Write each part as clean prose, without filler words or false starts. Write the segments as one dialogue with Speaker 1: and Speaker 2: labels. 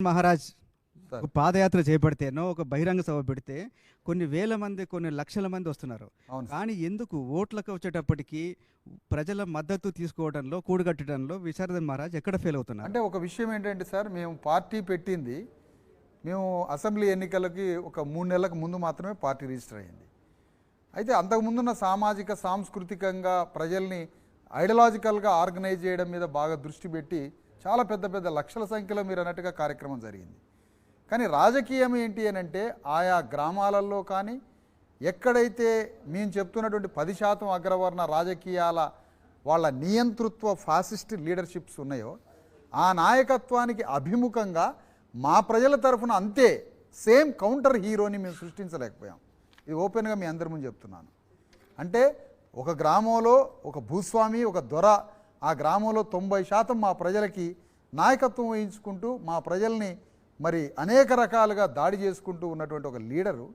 Speaker 1: Maharaj
Speaker 2: sir.
Speaker 1: ఒక పాదయాత్ర చేపడితేనో ఒక బహిరంగ సభ పెడితే కొన్ని వేల మంది కొన్ని లక్షల మంది వస్తున్నారు.
Speaker 2: అవును సార్.
Speaker 1: కానీ ఎందుకు ఓట్లకు వచ్చేటప్పటికి ప్రజల మద్దతు తీసుకోవడంలో కూడగట్టడంలో విశారదన్ మహారాజ్ ఎక్కడ ఫెయిల్ అవుతున్నారు?
Speaker 2: అంటే ఒక విషయం ఏంటంటే సార్, మేము పార్టీ పెట్టింది, మేము అసెంబ్లీ ఎన్నికలకి ఒక 3 నెలలకు ముందు మాత్రమే పార్టీ రిజిస్టర్ అయింది. అయితే అంతకుముందున్న సామాజిక సాంస్కృతికంగా ప్రజల్ని ఐడియాలజికల్గా ఆర్గనైజ్ చేయడం మీద బాగా దృష్టి పెట్టి చాలా పెద్ద పెద్ద లక్షల సంఖ్యలో మీరు అన్నట్టుగా కార్యక్రమం జరిగింది. కానీ రాజకీయం ఏంటి అని అంటే ఆయా గ్రామాలలో కానీ ఎక్కడైతే మేము చెప్తున్నటువంటి 10% అగ్రవర్ణ రాజకీయాల వాళ్ళ నియంతృత్వ ఫాసిస్ట్ లీడర్షిప్స్ ఉన్నాయో ఆ నాయకత్వానికి అభిముఖంగా మా ప్రజల తరఫున అంతే సేమ్ కౌంటర్ హీరోని మేము సృష్టించలేకపోయాం. ఇది ఓపెన్గా మీ అందరి ముందు చెప్తున్నాను. అంటే ఒక గ్రామంలో ఒక భూస్వామి, ఒక దొర, ఆ గ్రామంలో 90% మా ప్రజలకి నాయకత్వం వహించుకుంటూ మా ప్రజల్ని మరి అనేక రకాలుగా దాడి చేసుకుంటూ ఉన్నటువంటి ఒక లీడరు,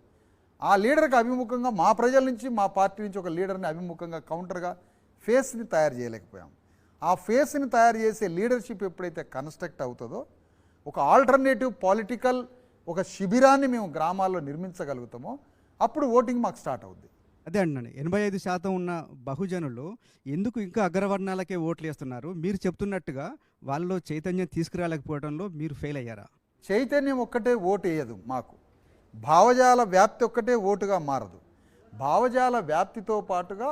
Speaker 2: ఆ లీడర్కి అభిముఖంగా మా ప్రజల నుంచి మా పార్టీ నుంచి ఒక లీడర్ని అభిముఖంగా కౌంటర్గా ఫేస్ని తయారు చేయలేకపోయాం. ఆ ఫేస్ని తయారు చేసే లీడర్షిప్ ఎప్పుడైతే కన్స్ట్రక్ట్ అవుతుందో ఒక ఆల్టర్నేటివ్ పొలిటికల్ ఒక శిబిరాన్ని మేము గ్రామాల్లో నిర్మించగలుగుతామో అప్పుడు ఓటింగ్ మాకు స్టార్ట్ అవుద్ది.
Speaker 1: అదే అంటున్నాను, 85% ఉన్న బహుజనులు ఎందుకు ఇంకా అగ్రవర్ణాలకే ఓట్లు వేస్తున్నారు? మీరు చెప్తున్నట్టుగా వాళ్ళలో చైతన్యం తీసుకురాలేకపోవడంలో మీరు ఫెయిల్ అయ్యారా?
Speaker 2: చైతన్యం ఒక్కటే ఓటు వేయదు, మాకు భావజాల వ్యాప్తి ఒక్కటే ఓటుగా మారదు. భావజాల వ్యాప్తితో పాటుగా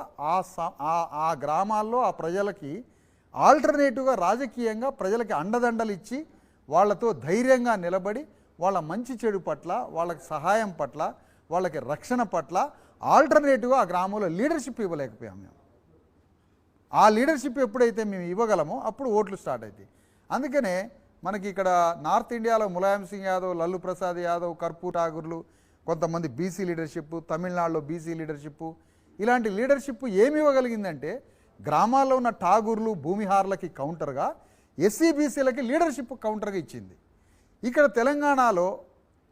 Speaker 2: ఆ గ్రామాల్లో ఆ ప్రజలకి ఆల్టర్నేటివ్గా రాజకీయంగా ప్రజలకి అండదండలు ఇచ్చి వాళ్ళతో ధైర్యంగా నిలబడి వాళ్ళ మంచి చెడు పట్ల, వాళ్ళకి సహాయం పట్ల, వాళ్ళకి రక్షణ పట్ల ఆల్టర్నేటివ్గా ఆ గ్రామంలో లీడర్షిప్ ఇవ్వలేకపోయాం మేము. ఆ లీడర్షిప్ ఎప్పుడైతే మేము ఇవ్వగలమో అప్పుడు ఓట్లు స్టార్ట్ అవుతాయి. అందుకనే మనకి ఇక్కడ నార్త్ ఇండియాలో ములాయం సింగ్ యాదవ్, లల్లు ప్రసాద్ యాదవ్, కర్పూర్ ఠాగూర్లు, కొంతమంది బీసీ లీడర్షిప్, తమిళనాడులో బీసీ లీడర్షిప్, ఇలాంటి లీడర్షిప్ ఏమి ఇవ్వగలిగిందంటే గ్రామాల్లో ఉన్న ఠాగూర్లు, భూమిహార్లకి కౌంటర్గా ఎస్సీ బీసీలకి లీడర్షిప్ కౌంటర్గా ఇచ్చింది. ఇక్కడ తెలంగాణలో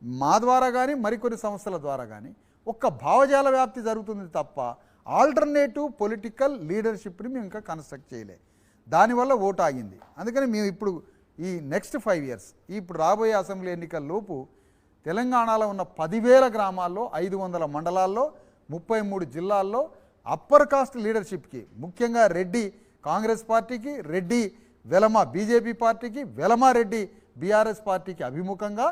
Speaker 2: మా ద్వారా కానీ మరికొన్ని సంస్థల ద్వారా కానీ ఒక్క భావజాల వ్యాప్తి జరుగుతుంది తప్ప ఆల్టర్నేటివ్ పొలిటికల్ లీడర్షిప్ని మేము ఇంకా కన్స్ట్రక్ట్ చేయలే. దానివల్ల ఓటు ఆగింది. అందుకని మేము ఇప్పుడు ఈ నెక్స్ట్ 5 years ఇప్పుడు రాబోయే అసెంబ్లీ ఎన్నికల లోపు తెలంగాణలో ఉన్న 10,000 గ్రామాల్లో, 500 మండలాల్లో, 33 జిల్లాల్లో అప్పర్ కాస్ట్ లీడర్షిప్కి, ముఖ్యంగా రెడ్డి కాంగ్రెస్ పార్టీకి, రెడ్డి వెలమ బీజేపీ పార్టీకి, వెలమ రెడ్డి బీఆర్ఎస్ పార్టీకి అభిముఖంగా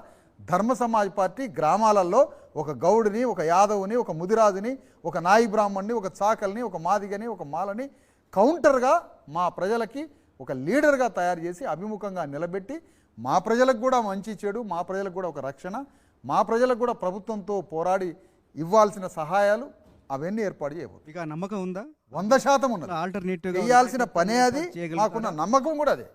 Speaker 2: ధర్మ సమాజ్ పార్టీ గ్రామాలలో ఒక గౌడుని, ఒక యాదవుని, ఒక ముదిరాజుని, ఒక నాయి బ్రాహ్మణ్ని, ఒక చాకల్ని, ఒక మాదిగని, ఒక మాలని కౌంటర్గా మా ప్రజలకి ఒక లీడర్గా తయారు చేసి అభిముఖంగా నిలబెట్టి మా ప్రజలకు కూడా మంచి చెడు, మా ప్రజలకు కూడా ఒక రక్షణ, మా ప్రజలకు కూడా ప్రభుత్వంతో పోరాడి ఇవ్వాల్సిన సహాయాలు అవన్నీ ఏర్పాటు చేయబోతుంది.
Speaker 1: ఇక నమ్మకం ఉందా?
Speaker 2: 100% ఉన్నది.
Speaker 1: ఆల్టర్నేటివ్
Speaker 2: చేయాల్సిన పనే అది, మాకున్న నమ్మకం కూడా అదే.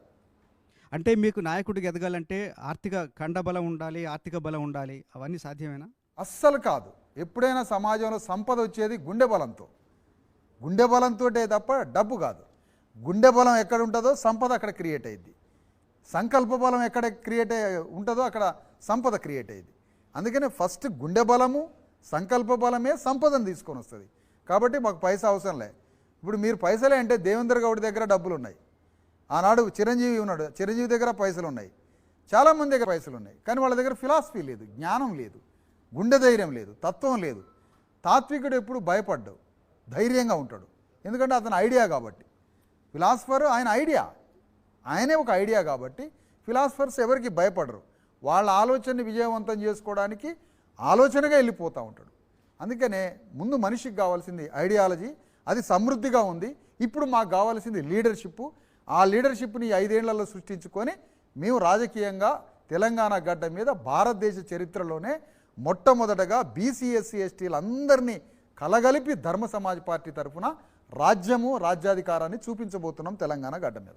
Speaker 1: అంటే మీకు నాయకుడికి ఎదగాలంటే ఆర్థిక కండబలం ఉండాలి, ఆర్థిక బలం ఉండాలి, అవన్నీ సాధ్యమేనా?
Speaker 2: అస్సలు కాదు. ఎప్పుడైనా సమాజంలో సంపద వచ్చేది గుండె బలంతో, గుండె బలంతోటే తప్ప డబ్బు కాదు. గుండె బలం ఎక్కడ ఉంటుందో సంపద అక్కడ క్రియేట్ అయ్యింది. సంకల్ప బలం ఎక్కడ క్రియేట్ ఉంటుందో అక్కడ సంపద క్రియేట్ అయ్యింది. అందుకనే ఫస్ట్ గుండె బలము, సంకల్ప బలమే సంపదను తీసుకొని వస్తుంది. కాబట్టి మాకు పైసా అవసరం లే. ఇప్పుడు మీరు పైసలే అంటే దేవేంద్ర గౌడ్ దగ్గర డబ్బులు ఉన్నాయి, ఆనాడు చిరంజీవి ఉన్నాడు, చిరంజీవి దగ్గర పైసలు ఉన్నాయి, చాలామంది దగ్గర పైసలు ఉన్నాయి. కానీ వాళ్ళ దగ్గర ఫిలాసఫీ లేదు, జ్ఞానం లేదు, గుండె ధైర్యం లేదు, తత్వం లేదు. తాత్వికుడు ఎప్పుడు భయపడ్డాడు, ధైర్యంగా ఉంటాడు. ఎందుకంటే అతను ఐడియా కాబట్టి. ఫిలాసఫర్ ఆయన ఐడియా, ఆయనే ఒక ఐడియా కాబట్టి ఫిలాసఫర్స్ ఎవరికి భయపడరు. వాళ్ళ ఆలోచనని విజయవంతం చేసుకోవడానికి ఆలోచనగా వెళ్ళిపోతూ ఉంటాడు. అందుకనే ముందు మనిషికి కావాల్సింది ఐడియాలజీ, అది సమృద్ధిగా ఉంది. ఇప్పుడు మాకు కావాల్సింది లీడర్షిప్. ఆ లీడర్షిప్ని 5 ఏళ్లలో సృష్టించుకొని మేము రాజకీయంగా తెలంగాణ గడ్డ మీద భారతదేశ చరిత్రలోనే మొట్టమొదటగా బీసీ, ఎస్సీ, ఎస్టీలందరినీ కలగలిపి ధర్మ సమాజ్ పార్టీ తరఫున రాజ్యము, రాజ్యాధికారాన్ని చూపించబోతున్నాం తెలంగాణ గడ్డ మీద.